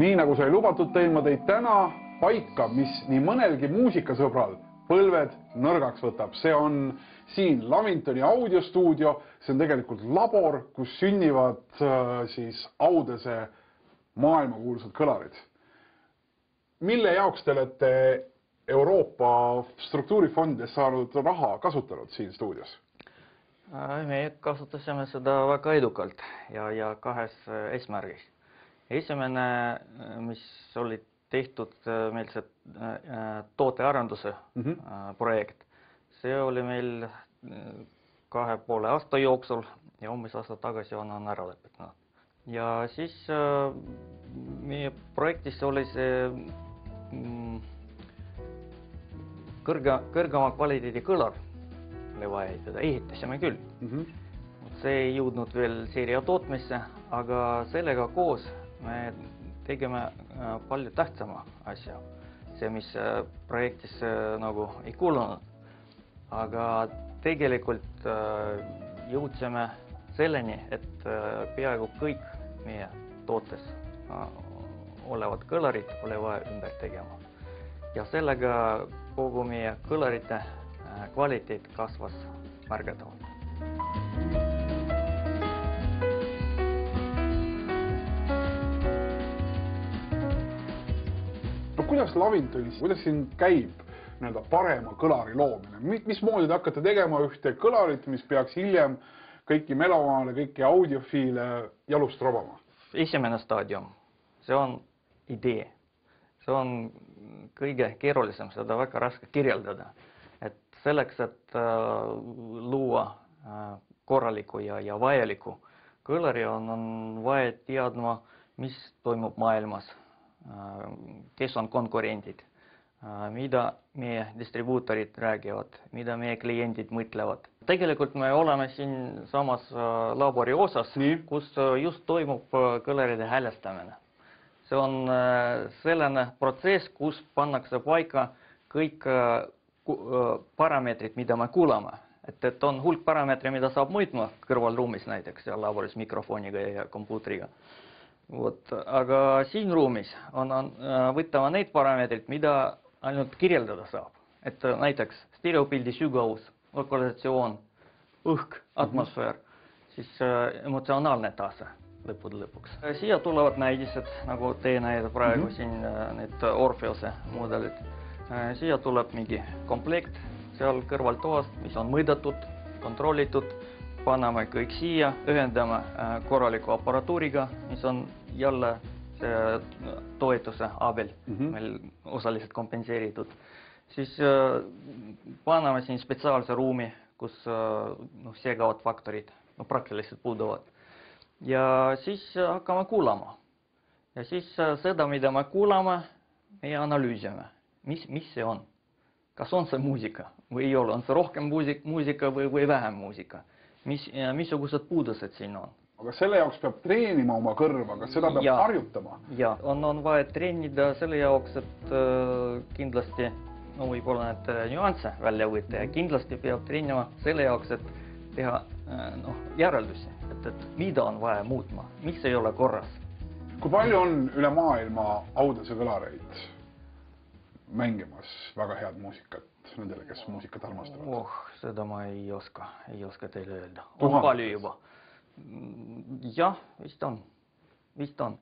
Nii nagu sai lubatud, teen ma teid täna paika, mis nii mõnelgi muusikasõbral põlved nõrgaks võtab. See on siin Lavintoni audiostuudio, see on tegelikult labor, kus sünnivad siis Audese maailmakuulsad kõlarid. Mille jaoks te olete Euroopa struktuurifondidest saanud raha kasutanud siin stuudios? Me kasutasime seda väga edukalt ja kahes eesmärgis. Esimene, mis oli tehtud meil see tootearenduse projekt, see oli meil 2,5 aasta jooksul ja umbes aasta tagasi on ära lõpetanud. Ja siis meie projektis oli see kõrgema kvaliteedi kõlar vaja ehitada. Ehitasime küll. See ei jõudnud veel seeria tootmisse, aga sellega koos me tegime palju tähtsama asja. See, mis projektis nagu ei kuulunud. Aga tegelikult jõudsime selleni, et peaaegu kõik meie tootes olevad kõlarid oli vaja ümber tegema. Ja sellega kogu meie kõlarite kvaliteet kasvas märgatavalt. No kuidas Lavintonis, kuidas siin käib parema kõlari loomine? Mismoodi te hakkate tegema ühte kõlarit, mis peaks hiljem kõiki melomaale, kõiki audiofiile jalust robama? Esimene staadium, see on idee. See on kõige keerulisem, seda väga raske kirjeldada. Et selleks, et luua korraliku ja vajaliku kõlari, on vaja teadma, mis toimub maailmas, kes on konkurendid, mida meie distribuutorid räägivad, mida meie kliendid mõtlevad. Tegelikult me oleme siin samas labori osas, kus just toimub kõlaride häälestamine. See on selline protsess, kus pannakse paika kõik parameetrid, mida me kuulame. Et on hulk parameetri, mida saab mõõtma kõrvalruumis näiteks ja laboris mikrofoniga ja kompuutriga. Aga siin ruumis võtame neid parameetrid, mida ainult kirjeldada saab. Et näiteks stereopildi sügavus, lokalisatsioon, õhk, atmosfäär, siis emotsionaalne tase lõpuks. Siia tulevad näidised, nagu teie näete praegu siin need Orpheuse mudelid. Siia tuleb mingi komplekt seal kõrvaltoast, mis on mõõdetud, kontrollitud. Paneme kõik siia, ühendame korraliku aparatuuriga, mis on jälle toetuse abil meil osaliselt kompenseeritud. Siis paneme siin spetsiaalse ruumi, kus segavad faktorid praktiliselt puuduvad. Ja siis hakkame kuulama. Ja siis seda, mida me kuulame, me analüüsime. Mis see on? Kas on see muusika või ei ole? On see rohkem muusika või vähem muusika? Missugused puudused siin on? Aga selle jaoks peab treenima oma kõrva, kas seda peab harjutama? Ja, on vaja treenida selle jaoks, et kindlasti võib-olla need nüansse välja võtta ja kindlasti peab treenima selle jaoks, et teha järeldusi, et mida on vaja muutma, mis ei ole korras. Kui palju on üle maailma Audese kõlareid mängimas väga head muusikat nendele, kes muusikat armastavad? Seda ma ei oska teile öelda. On palju juba. Jah, vist on.